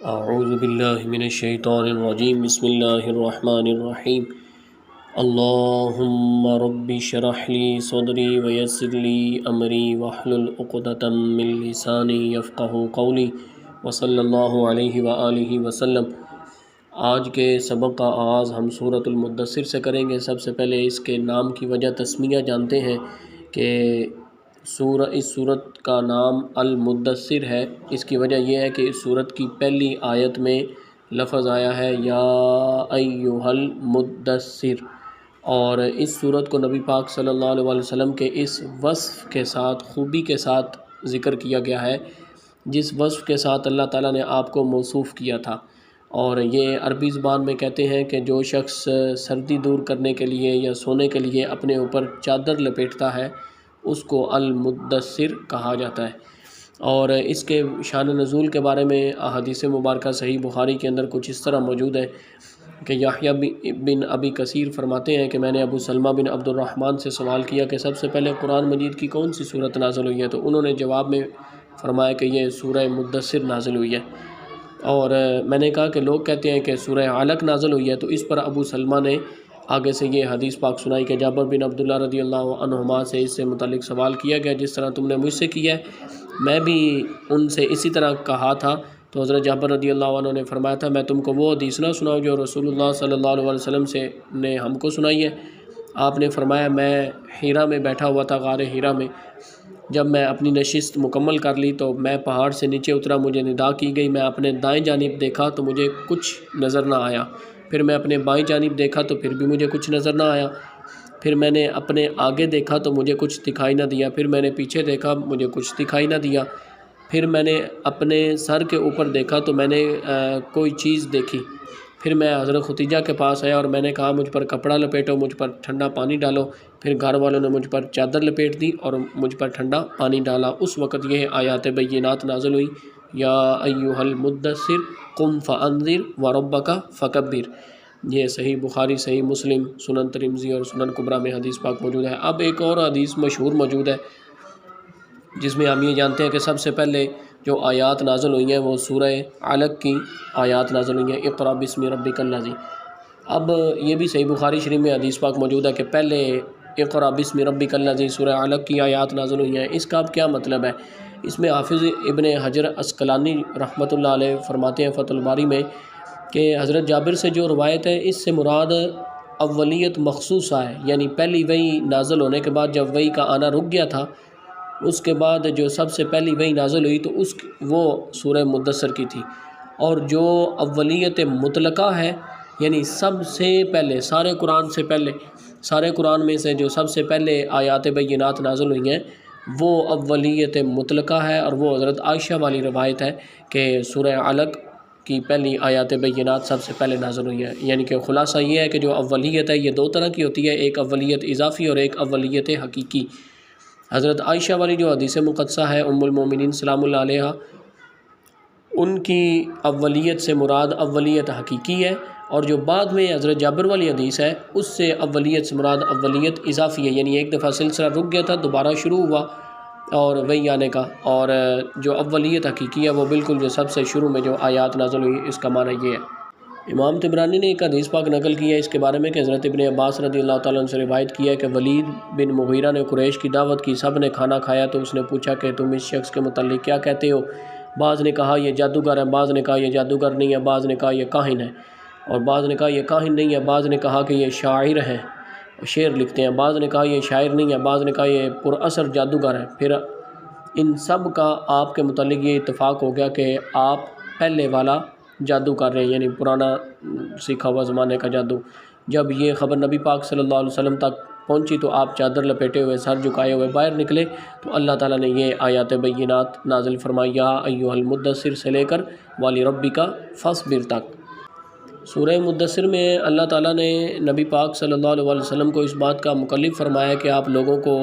اعوذ باللہ من الشیطان الرجیم بسم اللہ الرحمن الرحیم اللہم رب اشرح لی صدری ویسر لی امری واحلل عقدۃ من لسانی یفقہوا قولی وصلی اللہ علیہ وآلہ وسلم۔ آج کے سبق کا آغاز ہم سورۃ المدثر سے کریں گے۔ سب سے پہلے اس کے نام کی وجہ تسمیہ جانتے ہیں کہ اس سورت کا نام المدثر ہے۔ اس کی وجہ یہ ہے کہ اس سورت کی پہلی آیت میں لفظ آیا ہے یا ایھا المدثر، اور اس سورت کو نبی پاک صلی اللہ علیہ وسلم کے اس وصف کے ساتھ، خوبی کے ساتھ ذکر کیا گیا ہے جس وصف کے ساتھ اللہ تعالیٰ نے آپ کو موصوف کیا تھا۔ اور یہ عربی زبان میں کہتے ہیں کہ جو شخص سردی دور کرنے کے لیے یا سونے کے لیے اپنے اوپر چادر لپیٹتا ہے اس کو المدثر کہا جاتا ہے۔ اور اس کے شان نزول کے بارے میں احادیث مبارکہ صحیح بخاری کے اندر کچھ اس طرح موجود ہے کہ یحییٰ بن ابی کثیر فرماتے ہیں کہ میں نے ابو سلمہ بن عبد الرحمن سے سوال کیا کہ سب سے پہلے قرآن مجید کی کون سی صورت نازل ہوئی ہے، تو انہوں نے جواب میں فرمایا کہ یہ سورہ مدثر نازل ہوئی ہے۔ اور میں نے کہا کہ لوگ کہتے ہیں کہ سورہ علق نازل ہوئی ہے، تو اس پر ابو سلمہ نے آگے سے یہ حدیث پاک سنائی کہ جابر بن عبداللہ رضی اللہ عنہما سے اس سے متعلق سوال کیا گیا جس طرح تم نے مجھ سے کیا ہے، میں بھی ان سے اسی طرح کہا تھا۔ تو حضرت جابر رضی اللہ عنہ نے فرمایا تھا میں تم کو وہ حدیث نہ سناؤں جو رسول اللہ صلی اللہ علیہ وسلم نے ہم کو سنائی ہے۔ آپ نے فرمایا میں حرا میں بیٹھا ہوا تھا، غار حرا میں، جب میں اپنی نشست مکمل کر لی تو میں پہاڑ سے نیچے اترا، مجھے ندا کی گئی، میں اپنے دائیں جانب دیکھا تو مجھے کچھ نظر نہ آیا، پھر میں اپنے بائیں جانب دیکھا تو پھر بھی مجھے کچھ نظر نہ آیا، پھر میں نے اپنے آگے دیکھا تو مجھے کچھ دکھائی نہ دیا، پھر میں نے پیچھے دیکھا مجھے کچھ دکھائی نہ دیا، پھر میں نے اپنے سر کے اوپر دیکھا تو میں نے کوئی چیز دیکھی، پھر میں حضرت ختیجہ کے پاس آیا اور میں نے کہا مجھ پر کپڑا لپیٹو، مجھ پر ٹھنڈا پانی ڈالو، پھر گھر والوں نے مجھ پر چادر لپیٹ دی اور مجھ پر ٹھنڈا پانی ڈالا۔ اس وقت یہ آیات بینات نازل ہوئی یا ایھا المدثر قم فانذر وربک فکبر۔ یہ صحیح بخاری، صحیح مسلم، سنن ترمذی اور سنن کبریٰ میں حدیث پاک موجود ہے۔ اب ایک اور حدیث مشہور موجود ہے جس میں ہم یہ جانتے ہیں کہ سب سے پہلے جو آیات نازل ہوئی ہیں وہ سورہ علق کی آیات نازل ہوئی ہیں، اقرأ بسم ربک الذی۔ اب یہ بھی صحیح بخاری شریف میں حدیث پاک موجود ہے کہ پہلے اقرأ بسم ربک الذی سورہ علق کی آیات نازل ہوئی ہیں۔ اس کا اب کیا مطلب ہے؟ اس میں حافظ ابن حجر عسقلانی رحمۃ اللہ علیہ فرماتے ہیں فتح الباری میں کہ حضرت جابر سے جو روایت ہے اس سے مراد اولیت مخصوصہ ہے، یعنی پہلی وحی نازل ہونے کے بعد جب وحی کا آنا رک گیا تھا اس کے بعد جو سب سے پہلی وحی نازل ہوئی تو وہ سورہ مدثر کی تھی، اور جو اولیت مطلقہ ہے یعنی سب سے پہلے سارے قرآن میں سے جو سب سے پہلے آیات بینات نازل ہوئی ہیں وہ اولیت مطلقہ ہے، اور وہ حضرت عائشہ والی روایت ہے کہ سورہ علق کی پہلی آیات بینات سب سے پہلے نازل ہوئی ہیں۔ یعنی کہ خلاصہ یہ ہے کہ جو اولیت ہے یہ دو طرح کی ہوتی ہے، ایک اولیت اضافی اور ایک اولیت حقیقی۔ حضرت عائشہ والی جو حدیث مقدسہ ہے ام المومنین سلام اللہ علیہا، ان کی اولیت سے مراد اولیت حقیقی ہے، اور جو بعد میں حضرت جابر والی حدیث ہے اس سے اولیت سے مراد اولیت اضافی ہے، یعنی ایک دفعہ سلسلہ رک گیا تھا دوبارہ شروع ہوا اور وہی آنے کا، اور جو اولیت حقیقی ہے وہ بالکل جو سب سے شروع میں جو آیات نازل ہوئی اس کا معنی یہ ہے۔ امام طبرانی نے ایک حدیث پاک نقل کی ہے اس کے بارے میں کہ حضرت ابن عباس رضی اللہ تعالیٰ عنہ سے روایت کی ہے کہ ولید بن مغیرہ نے قریش کی دعوت کی، سب نے کھانا کھایا تو اس نے پوچھا کہ تم اس شخص کے متعلق کیا کہتے ہو؟ بعض نے کہا یہ جادوگر ہے، بعض نے کہا یہ جادوگر نہیں ہے، بعض نے کہا یہ کاہن ہے، اور بعض نے کہا یہ کاہن نہیں ہے، بعض نے کہا کہ یہ شاعر ہیں، شعر لکھتے ہیں، بعض نے کہا یہ شاعر نہیں ہے، بعض نے کہا یہ پر اثر جادوگر ہے۔ پھر ان سب کا آپ کے متعلق یہ اتفاق ہو گیا کہ آپ پہلے والا جادو کر رہے ہیں، یعنی پرانا سیکھا ہوا زمانے کا جادو۔ جب یہ خبر نبی پاک صلی اللہ علیہ وسلم تک پہنچی تو آپ چادر لپیٹے ہوئے سر جھکائے ہوئے باہر نکلے تو اللہ تعالیٰ نے یہ آیات بینات نازل فرمائی یا ایھا المدثر سے لے کر ولربک فاصبر تک۔ سورہ مدثر میں اللہ تعالیٰ نے نبی پاک صلی اللہ علیہ وسلم کو اس بات کا مکلف فرمایا کہ آپ لوگوں کو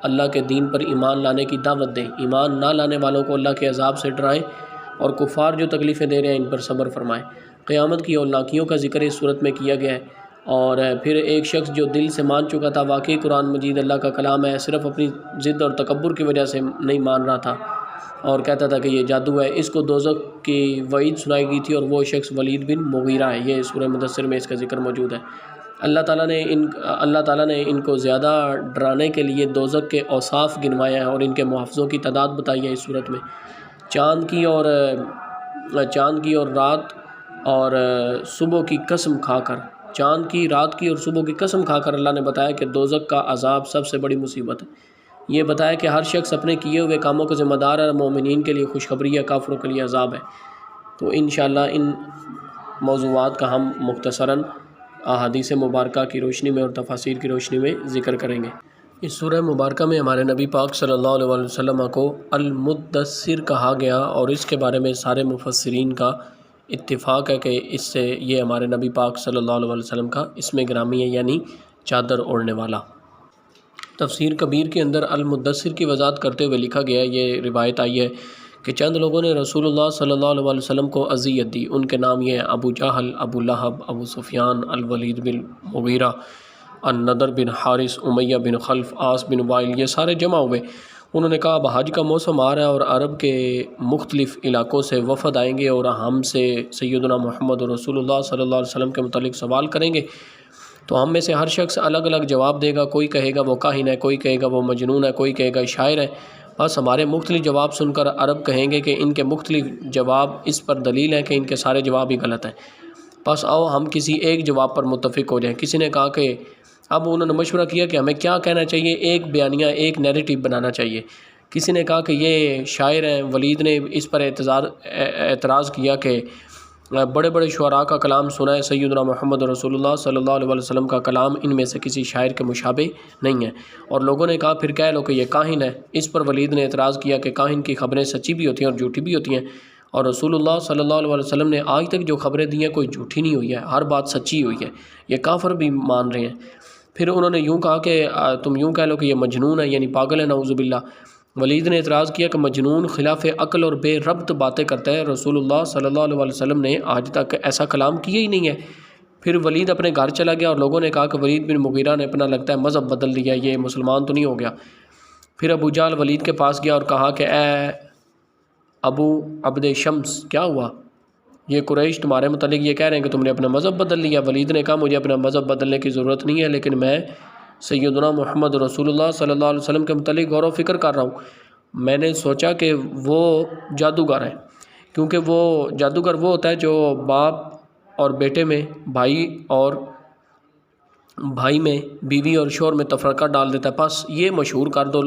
اللہ کے دین پر ایمان لانے کی دعوت دیں، ایمان نہ لانے والوں کو اللہ کے عذاب سے ڈرائیں، اور کفار جو تکلیفیں دے رہے ہیں ان پر صبر فرمائیں۔ قیامت کی ہولناکیوں کا ذکر اس صورت میں کیا گیا ہے، اور پھر ایک شخص جو دل سے مان چکا تھا واقعی قرآن مجید اللہ کا کلام ہے، صرف اپنی ضد اور تکبر کی وجہ سے نہیں مان رہا تھا، اور کہتا تھا کہ یہ جادو ہے، اس کو دوزخ کی وعید سنائی گئی تھی، اور وہ شخص ولید بن مغیرہ ہے۔ یہ سورہ مدثر میں اس کا ذکر موجود ہے۔ اللہ تعالیٰ نے ان کو زیادہ ڈرانے کے لیے دوزخ کے اوصاف گنوایا ہے اور ان کے محافظوں کی تعداد بتائی ہے اس صورت میں۔ چاند کی اور رات اور صبح کی قسم کھا کر، چاند کی، رات کی اور صبح کی قسم کھا کر اللہ نے بتایا کہ دوزخ کا عذاب سب سے بڑی مصیبت ہے۔ یہ بتایا کہ ہر شخص اپنے کیے ہوئے کاموں کا ذمہ دار ہے، مومنین کے لیے خوشخبری ہے، کافروں کے لیے عذاب ہے۔ تو انشاءاللہ ان موضوعات کا ہم مختصراً احادیث مبارکہ کی روشنی میں اور تفاسیر کی روشنی میں ذکر کریں گے۔ اس سورہ مبارکہ میں ہمارے نبی پاک صلی اللہ علیہ وسلم کو المدثر کہا گیا، اور اس کے بارے میں سارے مفسرین کا اتفاق ہے کہ اس سے یہ ہمارے نبی پاک صلی اللہ علیہ وسلم کا اسم گرامی ہے، یعنی چادر اوڑھنے والا۔ تفسیر کبیر کے اندر المدثر کی وضاحت کرتے ہوئے لکھا گیا ہے، یہ روایت آئی ہے کہ چند لوگوں نے رسول اللہ صلی اللہ علیہ وسلم کو اذیت دی۔ ان کے نام یہ ہیں ابو جہل، ابو لہب، ابو سفیان، الولید بن مغیرہ، النضر بن حارث، امیہ بن خلف، عاص بن وائل، یہ سارے جمع ہوئے۔ انہوں نے کہا اب حج کا موسم آ رہا ہے اور عرب کے مختلف علاقوں سے وفد آئیں گے اور ہم سے سیدنا محمد رسول اللہ صلی اللہ علیہ وسلم کے متعلق سوال کریں گے، تو ہم میں سے ہر شخص الگ الگ جواب دے گا۔ کوئی کہے گا وہ کاہن ہے، کوئی کہے گا وہ مجنون ہے، کوئی کہے گا شاعر ہے۔ بس ہمارے مختلف جواب سن کر عرب کہیں گے کہ ان کے مختلف جواب اس پر دلیل ہے کہ ان کے سارے جواب ہی غلط ہیں، بس آؤ ہم کسی ایک جواب پر متفق ہو جائیں۔ کسی نے کہا کہ اب انہوں نے مشورہ کیا کہ ہمیں کیا کہنا چاہیے، ایک بیانیہ، ایک نیریٹو بنانا چاہیے۔ کسی نے کہا کہ یہ شاعر ہیں۔ ولید نے اس پر اعتراض کیا کہ بڑے بڑے شعراء کا کلام سنا ہے، سیدنا محمد رسول اللہ صلی اللہ علیہ وسلم کا کلام ان میں سے کسی شاعر کے مشابہ نہیں ہے۔ اور لوگوں نے کہا پھر کہہ لو کہ یہ کاہن ہے۔ اس پر ولید نے اعتراض کیا کہ کاہن کی خبریں سچی بھی ہوتی ہیں اور جھوٹی بھی ہوتی ہیں، اور رسول اللہ صلی اللہ علیہ وسلم نے آج تک جو خبریں دی ہیں کوئی جھوٹی نہیں ہوئی ہے، ہر بات سچی ہوئی ہے، یہ کافر بھی مان رہے ہیں۔ پھر انہوں نے یوں کہا کہ تم یوں کہہ لو کہ یہ مجنون ہے، یعنی پاگل ہے، نعوذ باللہ۔ ولید نے اعتراض کیا کہ مجنون خلاف عقل اور بے ربط باتیں کرتا ہے، رسول اللہ صلی اللہ علیہ وسلم نے آج تک ایسا کلام کیا ہی نہیں ہے۔ پھر ولید اپنے گھر چلا گیا اور لوگوں نے کہا کہ ولید بن مغیرہ نے اپنا لگتا ہے مذہب بدل دیا، یہ مسلمان تو نہیں ہو گیا۔ پھر ابو جہل ولید کے پاس گیا اور کہا کہ اے ابو عبد شمس، کیا ہوا؟ یہ قریش تمہارے متعلق یہ کہہ رہے ہیں کہ تم نے اپنا مذہب بدل لیا۔ ولید نے کہا مجھے اپنا مذہب بدلنے کی ضرورت نہیں ہے، لیکن میں سیدنا محمد رسول اللہ صلی اللہ علیہ وسلم کے متعلق غور و فکر کر رہا ہوں۔ میں نے سوچا کہ وہ جادوگر ہیں، کیونکہ وہ جادوگر وہ ہوتا ہے جو باپ اور بیٹے میں، بھائی اور بھائی میں، بیوی اور شوہر میں تفرقہ ڈال دیتا ہے۔ بس یہ مشہور کر دو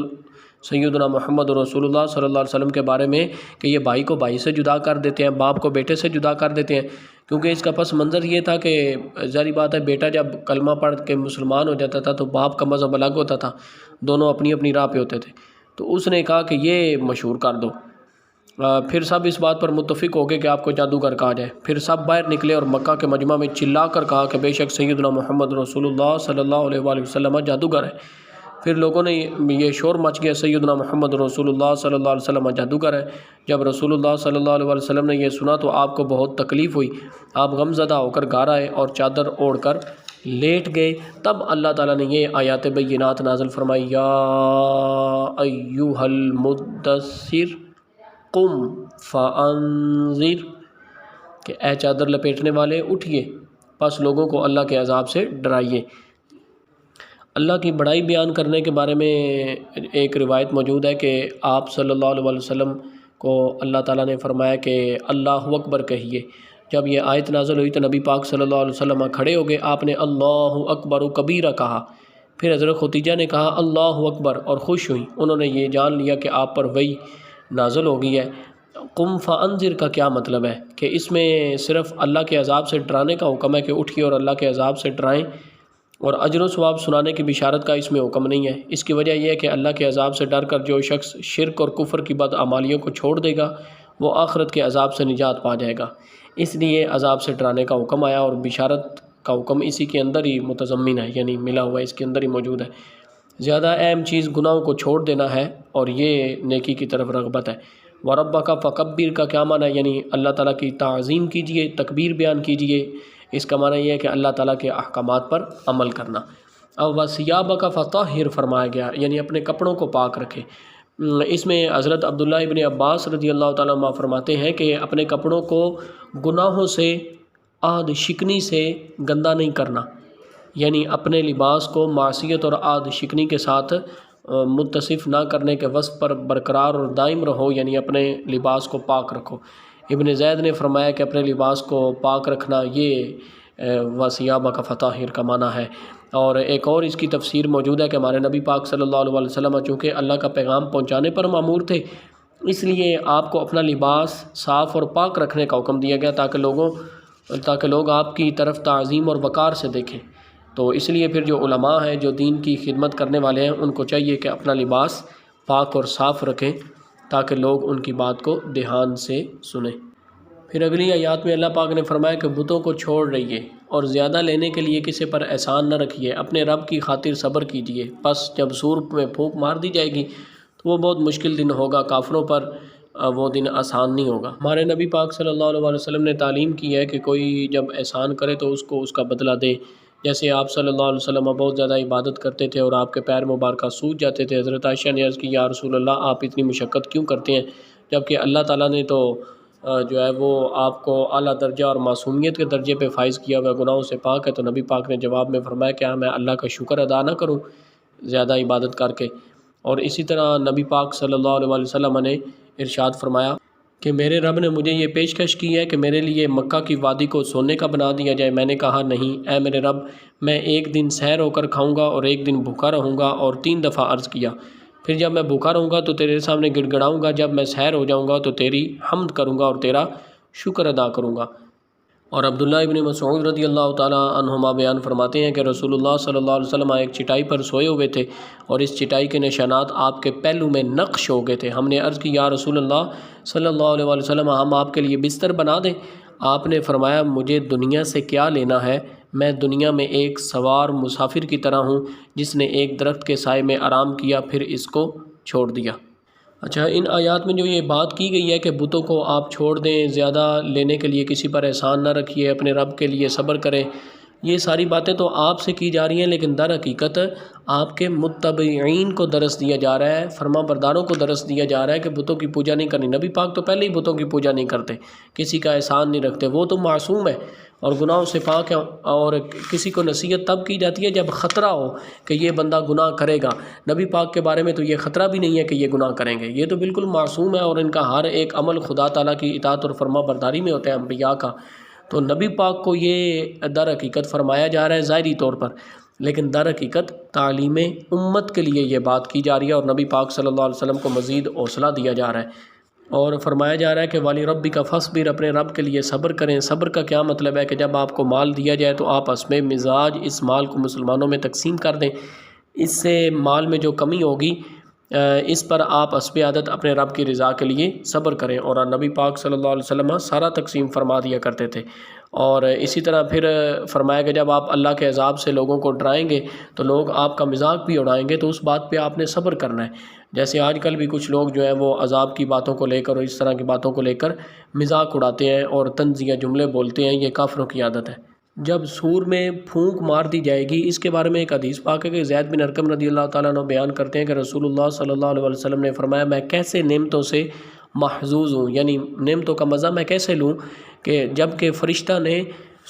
سیدنا محمد رسول اللہ صلی اللہ علیہ وسلم کے بارے میں کہ یہ بھائی کو بھائی سے جدا کر دیتے ہیں، باپ کو بیٹے سے جدا کر دیتے ہیں، کیونکہ اس کا پس منظر یہ تھا کہ ظاہری بات ہے بیٹا جب کلمہ پڑھ کے مسلمان ہو جاتا تھا تو باپ کا مذہب الگ ہوتا تھا، دونوں اپنی اپنی راہ پہ ہوتے تھے۔ تو اس نے کہا کہ یہ مشہور کر دو۔ پھر سب اس بات پر متفق ہو گئے کہ آپ کو جادوگر کہا جائے۔ پھر سب باہر نکلے اور مکہ کے مجمع میں چلا کر کہا کہ بے شک سیدنا محمد رسول اللہ صلی اللہ علیہ وآلہ وسلم جادوگر ہے۔ پھر لوگوں نے یہ شور مچ گیا سیدنا محمد رسول اللہ صلی اللہ علیہ وسلم جادوگر ہے۔ جب رسول اللہ صلی اللہ علیہ وآلہ وسلم نے یہ سنا تو آپ کو بہت تکلیف ہوئی، آپ غمزدہ ہو کر گھر آئے اور چادر اوڑھ کر لیٹ گئے۔ تب اللہ تعالیٰ نے یہ آیات بینات نازل فرمائی، یا ایھا المدثر قم فانذر، کہ اے چادر لپیٹنے والے اٹھئے، پس لوگوں کو اللہ کے عذاب سے ڈرائیے۔ اللہ کی بڑائی بیان کرنے کے بارے میں ایک روایت موجود ہے کہ آپ صلی اللہ علیہ وسلم کو اللہ تعالیٰ نے فرمایا کہ اللہ اکبر کہیے۔ جب یہ آیت نازل ہوئی تو نبی پاک صلی اللہ علیہ وسلم کھڑے ہو گئے، آپ نے اللہ اکبر کبیرہ کہا۔ پھر حضرت خدیجہ نے کہا اللہ اکبر اور خوش ہوئیں، انہوں نے یہ جان لیا کہ آپ پر وحی نازل ہو گئی ہے۔ قم فانذر کا کیا مطلب ہے کہ اس میں صرف اللہ کے عذاب سے ڈرانے کا حکم ہے کہ اٹھیے اور اللہ کے عذاب سے ڈرائیں، اور اجر و ثواب سنانے کی بشارت کا اس میں حکم نہیں ہے۔ اس کی وجہ یہ ہے کہ اللہ کے عذاب سے ڈر کر جو شخص شرک اور کفر کی بدعمالیوں کو چھوڑ دے گا وہ آخرت کے عذاب سے نجات پا جائے گا، اس لیے عذاب سے ڈرانے کا حکم آیا، اور بشارت کا حکم اسی کے اندر ہی متضمن ہے، یعنی ملا ہوا ہے، اس کے اندر ہی موجود ہے۔ زیادہ اہم چیز گناہوں کو چھوڑ دینا ہے اور یہ نیکی کی طرف رغبت ہے۔ وَرَبَّكَ فَكَبِّرْ کا کیا معنی ہے؟ یعنی اللہ تعالیٰ کی تعظیم کیجئے، تکبیر بیان کیجئے۔ اس کا معنی یہ ہے کہ اللہ تعالیٰ کے احکامات پر عمل کرنا۔ اب وَثِيَابَكَ فَطَهِّرْ فرمایا گیا، یعنی اپنے کپڑوں کو پاک رکھے۔ اس میں حضرت عبداللہ ابن عباس رضی اللہ تعالیٰ عنہ فرماتے ہیں کہ اپنے کپڑوں کو گناہوں سے، عہد شکنی سے گندا نہیں کرنا، یعنی اپنے لباس کو معصیت اور عہد شکنی کے ساتھ متصف نہ کرنے کے وصف پر برقرار اور دائم رہو، یعنی اپنے لباس کو پاک رکھو۔ ابن زید نے فرمایا کہ اپنے لباس کو پاک رکھنا یہ وثیابک فطہر کا معنی ہے۔ اور ایک اور اس کی تفسیر موجود ہے کہ ہمارے نبی پاک صلی اللہ علیہ وسلم چونکہ اللہ کا پیغام پہنچانے پر مامور تھے، اس لیے آپ کو اپنا لباس صاف اور پاک رکھنے کا حکم دیا گیا تاکہ لوگ آپ کی طرف تعظیم اور وقار سے دیکھیں۔ تو اس لیے پھر جو علماء ہیں، جو دین کی خدمت کرنے والے ہیں، ان کو چاہیے کہ اپنا لباس پاک اور صاف رکھیں تاکہ لوگ ان کی بات کو دھیان سے سنیں۔ پھر اگلی آیات میں اللہ پاک نے فرمایا کہ بتوں کو چھوڑ رہیے اور زیادہ لینے کے لیے کسی پر احسان نہ رکھیے، اپنے رب کی خاطر صبر کیجیے، پس جب سور میں پھونک مار دی جائے گی تو وہ بہت مشکل دن ہوگا، کافروں پر وہ دن آسان نہیں ہوگا۔ ہمارے نبی پاک صلی اللہ علیہ وسلم نے تعلیم کی ہے کہ کوئی جب احسان کرے تو اس کو اس کا بدلہ دے۔ جیسے آپ صلی اللہ علیہ وسلم بہت زیادہ عبادت کرتے تھے اور آپ کے پیر مبارکہ سوج جاتے تھے، حضرت عائشہ نے عرض کی یا رسول اللہ آپ اتنی مشقت کیوں کرتے ہیں، جبکہ اللہ تعالیٰ نے تو جو ہے وہ آپ کو اعلیٰ درجہ اور معصومیت کے درجے پہ فائز کیا ہوا، گناہوں سے پاک ہے۔ تو نبی پاک نے جواب میں فرمایا کیا میں اللہ کا شکر ادا نہ کروں زیادہ عبادت کر کے؟ اور اسی طرح نبی پاک صلی اللہ علیہ وسلم نے ارشاد فرمایا کہ میرے رب نے مجھے یہ پیشکش کی ہے کہ میرے لیے مکہ کی وادی کو سونے کا بنا دیا جائے۔ میں نے کہا نہیں اے میرے رب، میں ایک دن سحر ہو کر کھاؤں گا اور ایک دن بھوکا رہوں گا، اور 3 دفعہ عرض کیا۔ پھر جب میں بھوکا رہوں گا تو تیرے سامنے گڑ گڑاؤں گا، جب میں سحر ہو جاؤں گا تو تیری حمد کروں گا اور تیرا شکر ادا کروں گا۔ اور عبداللہ ابن مسعود رضی اللہ تعالیٰ عنہما بیان فرماتے ہیں کہ رسول اللہ صلی اللہ علیہ وسلم ایک چٹائی پر سوئے ہوئے تھے اور اس چٹائی کے نشانات آپ کے پہلو میں نقش ہو گئے تھے۔ ہم نے عرض کی یا رسول اللہ صلی اللہ علیہ وسلم ہم آپ کے لیے بستر بنا دیں؟ آپ نے فرمایا مجھے دنیا سے کیا لینا ہے، میں دنیا میں ایک سوار مسافر کی طرح ہوں جس نے ایک درخت کے سائے میں آرام کیا پھر اس کو چھوڑ دیا۔ اچھا، ان آیات میں جو یہ بات کی گئی ہے کہ بتوں کو آپ چھوڑ دیں، زیادہ لینے کے لیے کسی پر احسان نہ رکھیے، اپنے رب کے لیے صبر کریں، یہ ساری باتیں تو آپ سے کی جا رہی ہیں، لیکن در حقیقت آپ کے متبعین کو درس دیا جا رہا ہے، فرما برداروں کو درس دیا جا رہا ہے کہ بتوں کی پوجا نہیں کرنی۔ نبی پاک تو پہلے ہی بتوں کی پوجا نہیں کرتے، کسی کا احسان نہیں رکھتے، وہ تو معصوم ہے اور گناہوں سے پاک ہے، اور کسی کو نصیحت تب کی جاتی ہے جب خطرہ ہو کہ یہ بندہ گناہ کرے گا۔ نبی پاک کے بارے میں تو یہ خطرہ بھی نہیں ہے کہ یہ گناہ کریں گے، یہ تو بالکل معصوم ہے اور ان کا ہر ایک عمل خدا تعالیٰ کی اطاعت اور فرما برداری میں ہوتا ہے انبیاء کا۔ تو نبی پاک کو یہ در حقیقت فرمایا جا رہا ہے ظاہری طور پر، لیکن در حقیقت تعلیم امت کے لیے یہ بات کی جا رہی ہے اور نبی پاک صلی اللہ علیہ وسلم کو مزید حوصلہ دیا جا رہا ہے اور فرمایا جا رہا ہے کہ والی ربی کا فصبر، اپنے رب کے لیے صبر کریں۔ صبر کا کیا مطلب ہے کہ جب آپ کو مال دیا جائے تو آپ حسب مزاج اس مال کو مسلمانوں میں تقسیم کر دیں، اس سے مال میں جو کمی ہوگی اس پر آپ حسب عادت اپنے رب کی رضا کے لیے صبر کریں، اور نبی پاک صلی اللہ علیہ وسلم سارا تقسیم فرما دیا کرتے تھے۔ اور اسی طرح پھر فرمایا کہ جب آپ اللہ کے عذاب سے لوگوں کو ڈرائیں گے تو لوگ آپ کا مذاق بھی اڑائیں گے، تو اس بات پہ آپ نے صبر کرنا ہے۔ جیسے آج کل بھی کچھ لوگ جو ہیں وہ عذاب کی باتوں کو لے کر اور اس طرح کی باتوں کو لے کر مذاق اڑاتے ہیں اور طنزیہ جملے بولتے ہیں، یہ کافروں کی عادت ہے۔ جب سور میں پھونک مار دی جائے گی، اس کے بارے میں ایک حدیث پاک ہے کہ زید بن ارقم رضی اللہ تعالیٰ عنہ بیان کرتے ہیں کہ رسول اللہ صلی اللہ علیہ وسلم نے فرمایا میں کیسے نعمتوں سے محظوظ ہوں، یعنی نعمتوں کا مزہ میں کیسے لوں کہ جب کہ فرشتہ نے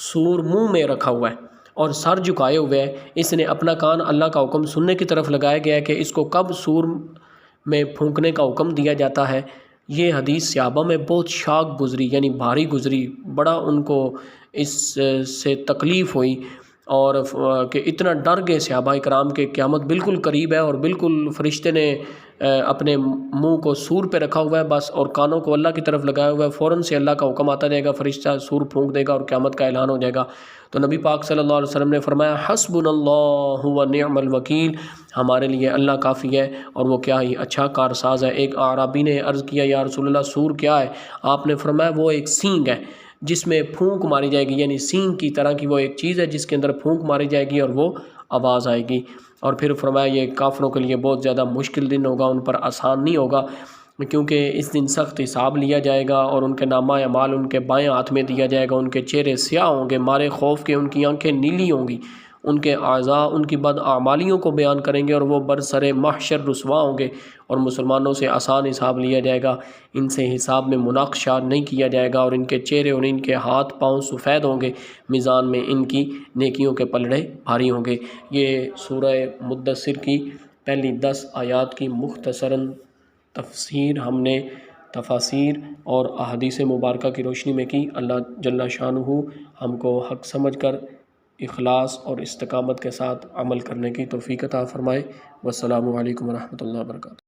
سور منہ میں رکھا ہوا ہے اور سر جھکائے ہوئے ہے، اس نے اپنا کان اللہ کا حکم سننے کی طرف لگایا گیا ہے کہ اس کو کب سور میں پھونکنے کا حکم دیا جاتا ہے۔ یہ حدیث صحابہ میں بہت شاق گزری، یعنی بھاری گزری، بڑا ان کو اس سے تکلیف ہوئی اور کہ اتنا ڈر گئے صحابہ کرام کے قیامت بالکل قریب ہے اور بالکل فرشتے نے اپنے منہ کو سور پہ رکھا ہوا ہے بس، اور کانوں کو اللہ کی طرف لگایا ہوا ہے، فوراً سے اللہ کا حکم آتا جائے گا، فرشتہ سور پھونک دے گا اور قیامت کا اعلان ہو جائے گا۔ تو نبی پاک صلی اللہ علیہ وسلم نے فرمایا حسبنا اللہ و نعم الوکیل، ہمارے لیے اللہ کافی ہے اور وہ کیا ہی اچھا کارساز ہے۔ ایک اعرابی نے عرض کیا یا رسول اللہ سور کیا ہے؟ آپ نے فرمایا وہ ایک سینگ ہے جس میں پھونک ماری جائے گی، یعنی سینگ کی طرح کی وہ ایک چیز ہے جس کے اندر پھونک ماری جائے گی اور وہ آواز آئے گی۔ اور پھر فرمایا یہ کافروں کے لیے بہت زیادہ مشکل دن ہوگا، ان پر آسان نہیں ہوگا، کیونکہ اس دن سخت حساب لیا جائے گا اور ان کے نامہ اعمال ان کے بائیں ہاتھ میں دیا جائے گا، ان کے چہرے سیاہ ہوں گے، مارے خوف کے ان کی آنکھیں نیلی ہوں گی ان کے اعضاء ان کی بداعمالیوں کو بیان کریں گے، اور وہ برسر محشر رسوا ہوں گے، اور مسلمانوں سے آسان حساب لیا جائے گا، ان سے حساب میں مناقشہ نہیں کیا جائے گا، اور ان کے چہرے اور ان کے ہاتھ پاؤں سفید ہوں گے، میزان میں ان کی نیکیوں کے پلڑے بھاری ہوں گے۔ یہ سورہ مدثر کی پہلی 10 آیات کی مختصراً تفسیر ہم نے تفاسیر اور احادیث مبارکہ کی روشنی میں کی۔ اللہ جل شانہ ہم کو حق سمجھ کر اخلاص اور استقامت کے ساتھ عمل کرنے کی توفیق عطا فرمائے۔ والسلام علیکم ورحمۃ اللہ وبرکاتہ۔